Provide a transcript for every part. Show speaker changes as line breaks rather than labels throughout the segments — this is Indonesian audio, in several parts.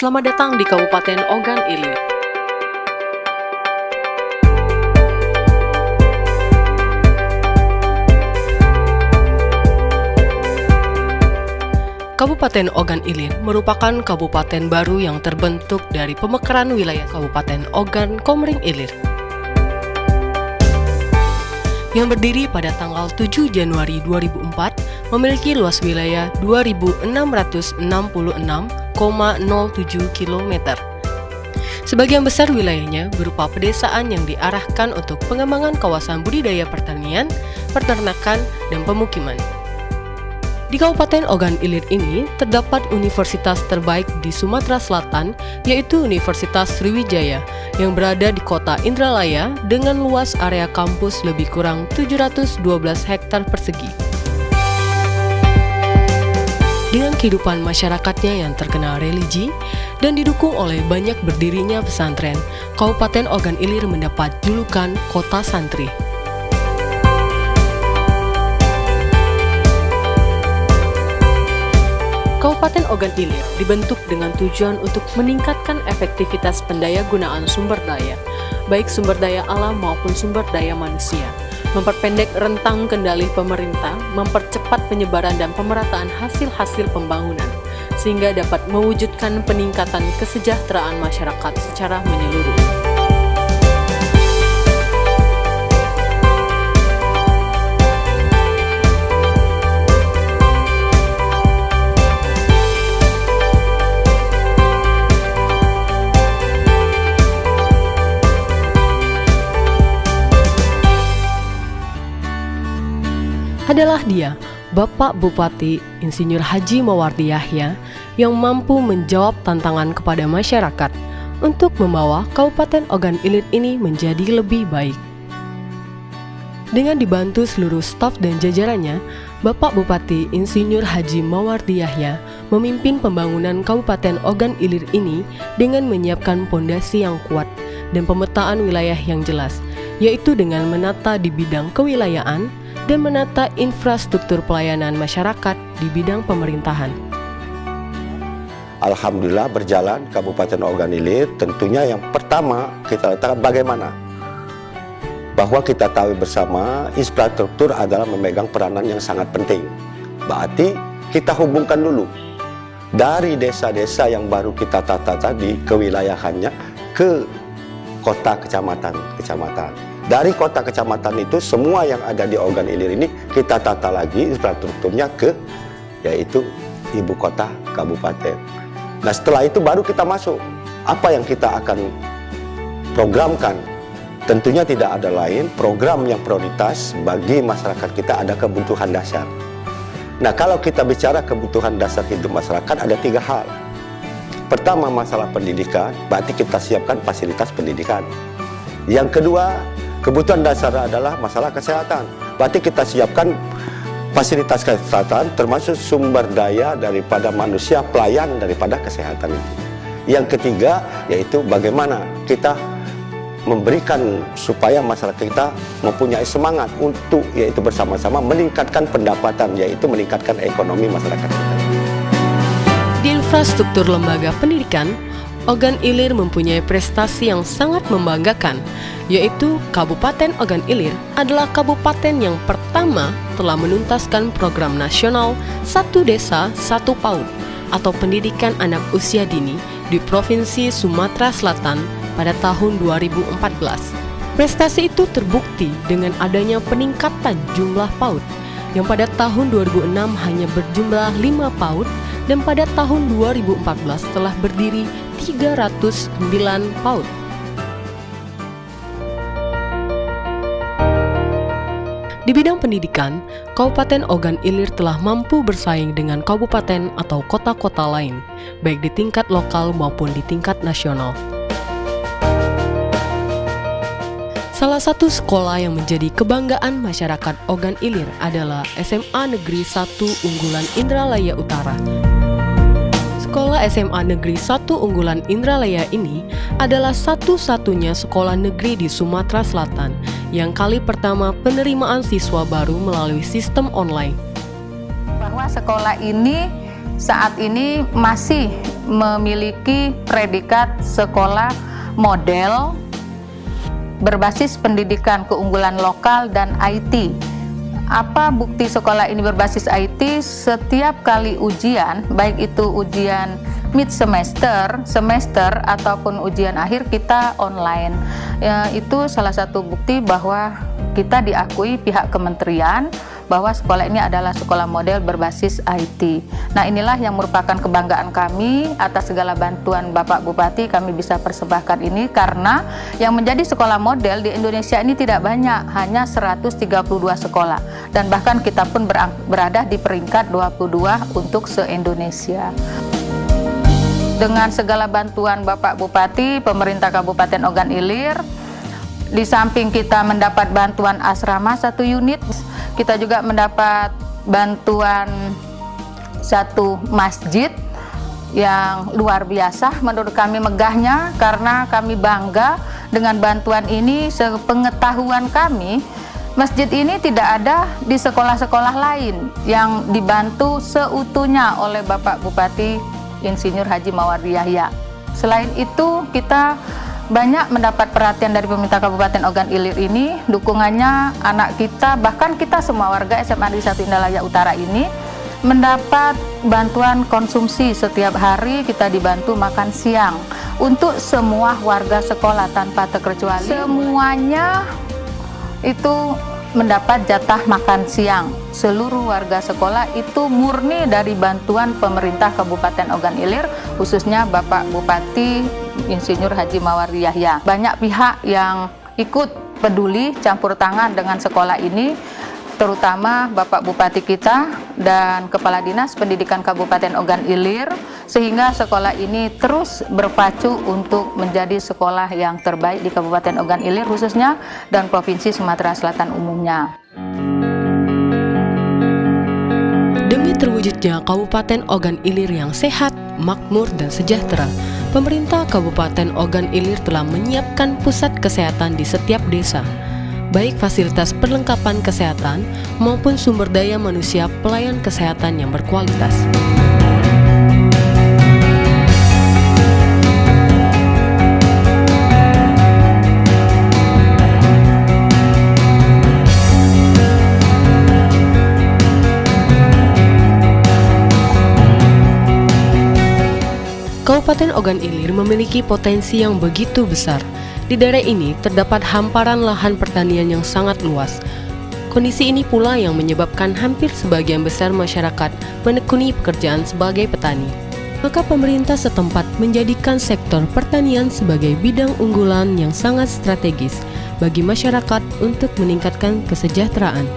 Selamat datang di Kabupaten Ogan Ilir. Kabupaten Ogan Ilir merupakan kabupaten baru yang terbentuk dari pemekaran wilayah Kabupaten Ogan Komering Ilir yang berdiri pada tanggal 7 Januari 2004, memiliki luas wilayah 2.666,07 km. Sebagian besar wilayahnya berupa pedesaan yang diarahkan untuk pengembangan kawasan budidaya pertanian, peternakan, dan pemukiman. Di Kabupaten Ogan Ilir ini terdapat universitas terbaik di Sumatera Selatan, yaitu Universitas Sriwijaya, yang berada di kota Indralaya dengan luas area kampus lebih kurang 712 hektar persegi. Dengan kehidupan masyarakatnya yang terkenal religi dan didukung oleh banyak berdirinya pesantren, Kabupaten Ogan Ilir mendapat julukan Kota Santri. Kabupaten Ogan Ilir dibentuk dengan tujuan untuk meningkatkan efektivitas pendayagunaan sumber daya, baik sumber daya alam maupun sumber daya manusia, memperpendek rentang kendali pemerintah, mempercepat penyebaran dan pemerataan hasil-hasil pembangunan, sehingga dapat mewujudkan peningkatan kesejahteraan masyarakat secara menyeluruh. Adalah dia, Bapak Bupati Insinyur Haji Mawardi Yahya, yang mampu menjawab tantangan kepada masyarakat untuk membawa Kabupaten Ogan Ilir ini menjadi lebih baik. Dengan dibantu seluruh staf dan jajarannya, Bapak Bupati Insinyur Haji Mawardi Yahya memimpin pembangunan Kabupaten Ogan Ilir ini dengan menyiapkan pondasi yang kuat dan pemetaan wilayah yang jelas, yaitu dengan menata di bidang kewilayahan dan menata infrastruktur pelayanan masyarakat di bidang pemerintahan.
Alhamdulillah berjalan Kabupaten Ogan Ilir. Tentunya yang pertama kita letakkan bagaimana bahwa kita tahu bersama infrastruktur adalah memegang peranan yang sangat penting. Berarti kita hubungkan dulu dari desa-desa yang baru kita tata tadi kewilayahannya ke kota kecamatan. Dari kota kecamatan itu semua yang ada di Ogan Ilir ini kita tata lagi infrastrukturnya ke yaitu ibu kota kabupaten. Nah setelah itu baru kita masuk apa yang kita akan programkan. Tentunya tidak ada lain program yang prioritas bagi masyarakat kita ada kebutuhan dasar. Nah, kalau kita bicara kebutuhan dasar hidup masyarakat ada 3 hal. Pertama, masalah pendidikan, berarti kita siapkan fasilitas pendidikan. Yang kedua, kebutuhan dasar adalah masalah kesehatan, berarti kita siapkan fasilitas kesehatan termasuk sumber daya daripada manusia, pelayan daripada kesehatan itu. Yang ketiga, yaitu bagaimana kita memberikan supaya masyarakat kita mempunyai semangat untuk yaitu bersama-sama meningkatkan pendapatan, yaitu meningkatkan ekonomi masyarakat kita.
Di infrastruktur lembaga pendidikan, Ogan Ilir mempunyai prestasi yang sangat membanggakan, yaitu Kabupaten Ogan Ilir adalah kabupaten yang pertama telah menuntaskan program nasional Satu Desa Satu PAUD atau pendidikan anak usia dini di Provinsi Sumatera Selatan pada tahun 2014. Prestasi itu terbukti dengan adanya peningkatan jumlah PAUD yang pada tahun 2006 hanya berjumlah 5 PAUD dan pada tahun 2014 telah berdiri 309 PAUD. Di bidang pendidikan, Kabupaten Ogan Ilir telah mampu bersaing dengan kabupaten atau kota-kota lain, baik di tingkat lokal maupun di tingkat nasional. Salah satu sekolah yang menjadi kebanggaan masyarakat Ogan Ilir adalah SMA Negeri 1 Unggulan Indralaya Utara. Sekolah SMA Negeri 1 Unggulan Indralaya ini adalah satu-satunya sekolah negeri di Sumatera Selatan yang kali pertama penerimaan siswa baru melalui sistem online.
Bahwa sekolah ini saat ini masih memiliki predikat sekolah model berbasis pendidikan keunggulan lokal dan IT. Apa bukti sekolah ini berbasis IT? Setiap kali ujian, baik itu ujian mid semester, ataupun ujian akhir kita online. Ya, itu salah satu bukti bahwa kita diakui pihak kementerian bahwa sekolah ini adalah sekolah model berbasis IT. Nah, inilah yang merupakan kebanggaan kami. Atas segala bantuan Bapak Bupati kami bisa persembahkan ini, karena yang menjadi sekolah model di Indonesia ini tidak banyak, hanya 132 sekolah, dan bahkan kita pun berada di peringkat 22 untuk se-Indonesia. Dengan segala bantuan Bapak Bupati, pemerintah Kabupaten Ogan Ilir, di samping kita mendapat bantuan asrama 1 unit, kita juga mendapat bantuan 1 masjid yang luar biasa menurut kami megahnya, karena kami bangga dengan bantuan ini. Sepengetahuan kami, masjid ini tidak ada di sekolah-sekolah lain yang dibantu seutuhnya oleh Bapak Bupati Insinyur Haji Mawardi Yahya. Selain itu, kita banyak mendapat perhatian dari pemerintah Kabupaten Ogan Ilir ini. Dukungannya anak kita, bahkan kita semua warga SMA Negeri 1 Indralaya Utara ini mendapat bantuan konsumsi. Setiap hari kita dibantu makan siang untuk semua warga sekolah tanpa terkecuali. Semuanya itu mendapat jatah makan siang. Seluruh warga sekolah itu murni dari bantuan pemerintah Kabupaten Ogan Ilir, khususnya Bapak Bupati Insinyur Haji Mawardi Yahya. Banyak pihak yang ikut peduli campur tangan dengan sekolah ini, terutama Bapak Bupati kita dan Kepala Dinas Pendidikan Kabupaten Ogan Ilir, sehingga sekolah ini terus berpacu untuk menjadi sekolah yang terbaik di Kabupaten Ogan Ilir khususnya dan Provinsi Sumatera Selatan umumnya.
Demi terwujudnya Kabupaten Ogan Ilir yang sehat, makmur, dan sejahtera, pemerintah Kabupaten Ogan Ilir telah menyiapkan pusat kesehatan di setiap desa, baik fasilitas perlengkapan kesehatan maupun sumber daya manusia pelayan kesehatan yang berkualitas. Kabupaten Ogan Ilir memiliki potensi yang begitu besar. Di daerah ini terdapat hamparan lahan pertanian yang sangat luas. Kondisi ini pula yang menyebabkan hampir sebagian besar masyarakat menekuni pekerjaan sebagai petani. Maka pemerintah setempat menjadikan sektor pertanian sebagai bidang unggulan yang sangat strategis bagi masyarakat untuk meningkatkan kesejahteraan.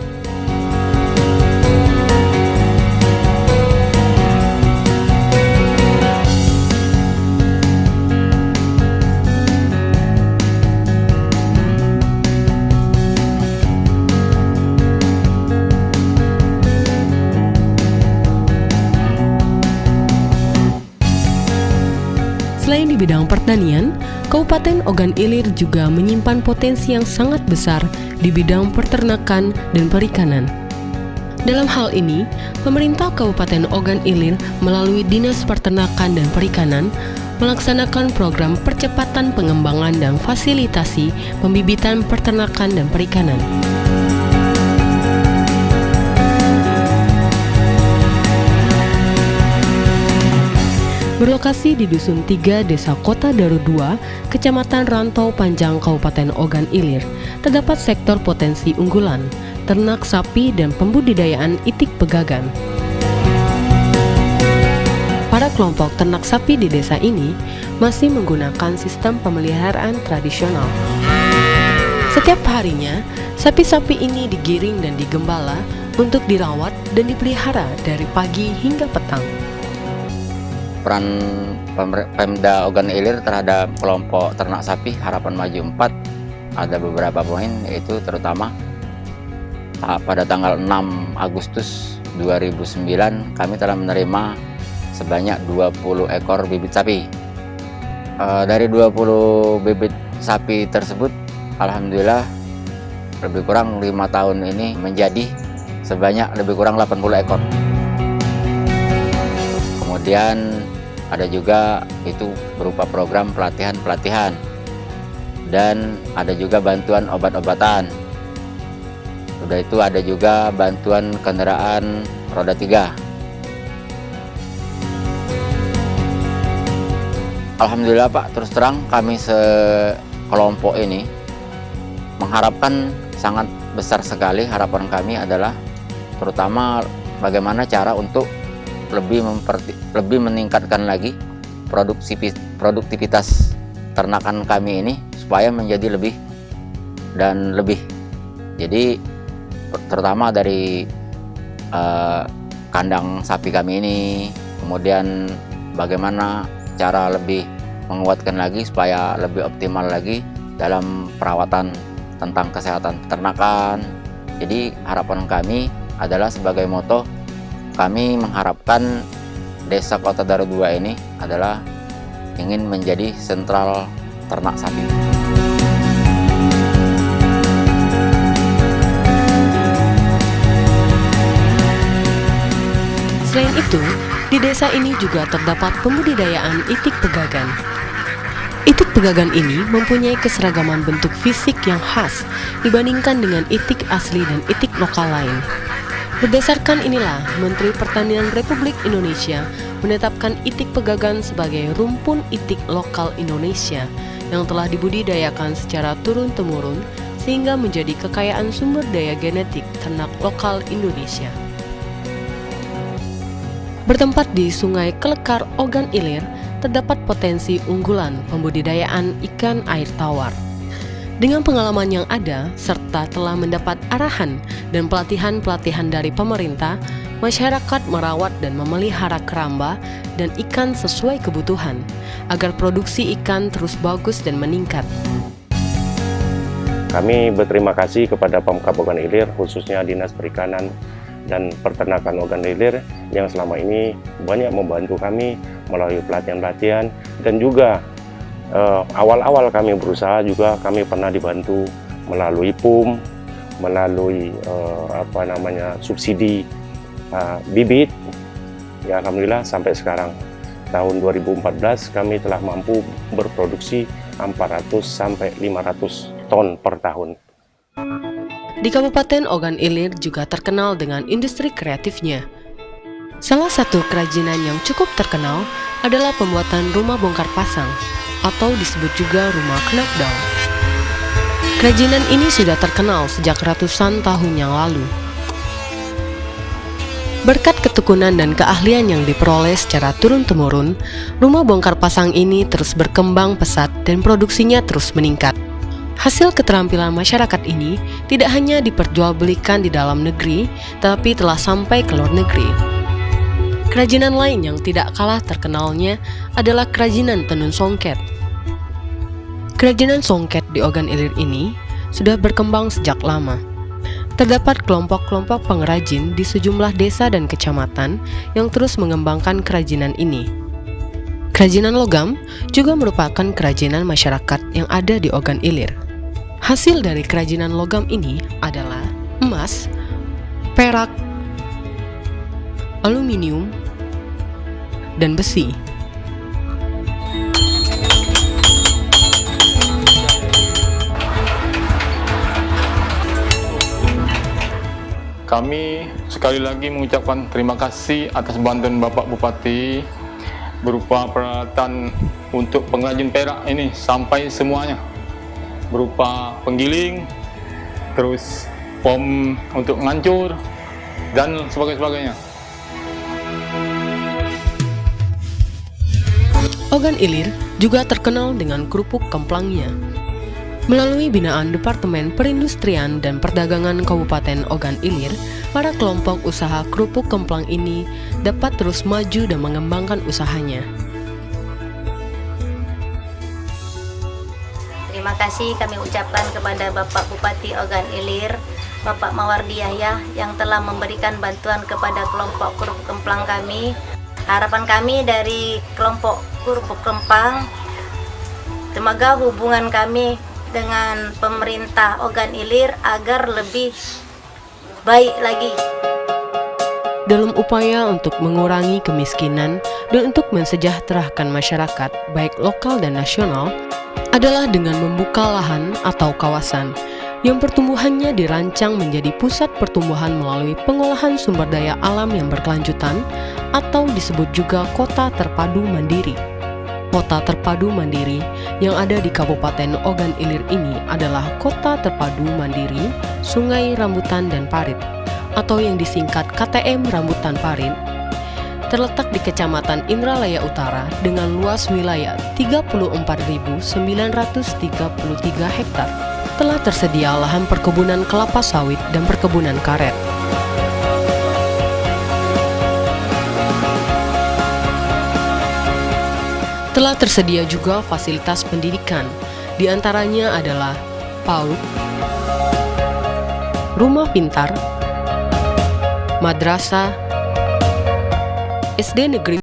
Selain di bidang pertanian, Kabupaten Ogan Ilir juga menyimpan potensi yang sangat besar di bidang peternakan dan perikanan. Dalam hal ini, pemerintah Kabupaten Ogan Ilir melalui Dinas Peternakan dan Perikanan melaksanakan program percepatan pengembangan dan fasilitasi pembibitan peternakan dan perikanan. Berlokasi di Dusun 3, Desa Kota Daru 2, Kecamatan Rantau Panjang, Kabupaten Ogan Ilir, terdapat sektor potensi unggulan, ternak sapi dan pembudidayaan itik pegagan. Para kelompok ternak sapi di desa ini masih menggunakan sistem pemeliharaan tradisional. Setiap harinya, sapi-sapi ini digiring dan digembala untuk dirawat dan dipelihara dari pagi hingga petang.
Peran Pemda Ogan Ilir terhadap kelompok ternak sapi Harapan Maju 4 ada beberapa poin, yaitu terutama pada tanggal 6 Agustus 2009 kami telah menerima sebanyak 20 ekor bibit sapi. Dari 20 bibit sapi tersebut, alhamdulillah lebih kurang 5 tahun ini menjadi sebanyak lebih kurang 80 ekor. Kemudian ada juga itu berupa program pelatihan-pelatihan, dan ada juga bantuan obat-obatan. Sudah itu ada juga bantuan kendaraan roda 3. Alhamdulillah Pak, terus terang kami sekelompok ini mengharapkan sangat besar sekali. Harapan kami adalah terutama bagaimana cara untuk lebih meningkatkan lagi produktivitas ternakan kami ini supaya menjadi lebih dan lebih. Jadi terutama dari kandang sapi kami ini, kemudian bagaimana cara lebih menguatkan lagi supaya lebih optimal lagi dalam perawatan tentang kesehatan peternakan. Jadi harapan kami adalah sebagai moto, kami mengharapkan Desa Kota Daru 2 ini adalah ingin menjadi sentral ternak sapi.
Selain itu, di desa ini juga terdapat pembudidayaan itik pegagan. Itik pegagan ini mempunyai keseragaman bentuk fisik yang khas dibandingkan dengan itik asli dan itik lokal lain. Berdasarkan inilah, Menteri Pertanian Republik Indonesia menetapkan itik pegagan sebagai rumpun itik lokal Indonesia yang telah dibudidayakan secara turun-temurun sehingga menjadi kekayaan sumber daya genetik ternak lokal Indonesia. Bertempat di Sungai Kelekar Ogan Ilir, terdapat potensi unggulan pembudidayaan ikan air tawar. Dengan pengalaman yang ada, serta telah mendapat arahan dan pelatihan-pelatihan dari pemerintah, masyarakat merawat dan memelihara keramba dan ikan sesuai kebutuhan, agar produksi ikan terus bagus dan meningkat.
Kami berterima kasih kepada Pemkab Ogan Ilir, khususnya Dinas Perikanan dan Peternakan Ogan Ilir yang selama ini banyak membantu kami melalui pelatihan-pelatihan, dan juga awal-awal kami berusaha juga kami pernah dibantu melalui PUM, melalui subsidi bibit. Ya, alhamdulillah sampai sekarang tahun 2014 kami telah mampu berproduksi 400 sampai 500 ton per tahun.
Di Kabupaten Ogan Ilir juga terkenal dengan industri kreatifnya. Salah satu kerajinan yang cukup terkenal adalah pembuatan rumah bongkar pasang, atau disebut juga rumah knockdown. Kerajinan ini sudah terkenal sejak ratusan tahun yang lalu. Berkat ketekunan dan keahlian yang diperoleh secara turun-temurun, rumah bongkar pasang ini terus berkembang pesat dan produksinya terus meningkat. Hasil keterampilan masyarakat ini tidak hanya diperjualbelikan di dalam negeri, tetapi telah sampai ke luar negeri. Kerajinan lain yang tidak kalah terkenalnya adalah kerajinan tenun songket. Kerajinan songket di Ogan Ilir ini sudah berkembang sejak lama. Terdapat kelompok-kelompok pengrajin di sejumlah desa dan kecamatan yang terus mengembangkan kerajinan ini. Kerajinan logam juga merupakan kerajinan masyarakat yang ada di Ogan Ilir. Hasil dari kerajinan logam ini adalah emas, perak, aluminium, dan besi.
Kami sekali lagi mengucapkan terima kasih atas bantuan Bapak Bupati berupa peralatan untuk pengrajin perak ini sampai semuanya, berupa penggiling, terus pom untuk ngancur, dan sebagainya.
Ogan Ilir juga terkenal dengan kerupuk kemplangnya. Melalui binaan Departemen Perindustrian dan Perdagangan Kabupaten Ogan Ilir, para kelompok usaha kerupuk kemplang ini dapat terus maju dan mengembangkan usahanya.
Terima kasih kami ucapkan kepada Bapak Bupati Ogan Ilir, Bapak Mawardi Yahya yang telah memberikan bantuan kepada kelompok kerupuk kemplang kami. Harapan kami dari kelompok kerupuk kemplang, semoga hubungan kami dengan pemerintah Ogan Ilir agar lebih baik lagi.
Dalam upaya untuk mengurangi kemiskinan dan untuk mensejahterakan masyarakat baik lokal dan nasional adalah dengan membuka lahan atau kawasan yang pertumbuhannya dirancang menjadi pusat pertumbuhan melalui pengolahan sumber daya alam yang berkelanjutan atau disebut juga kota terpadu mandiri. Kota terpadu mandiri yang ada di Kabupaten Ogan Ilir ini adalah Kota Terpadu Mandiri Sungai Rambutan dan Parit atau yang disingkat KTM Rambutan Parit, terletak di Kecamatan Indralaya Utara dengan luas wilayah 34.933 hektar. Telah tersedia lahan perkebunan kelapa sawit dan perkebunan karet. Telah tersedia juga fasilitas pendidikan, di antaranya adalah PAUD, rumah pintar, madrasah, SD negeri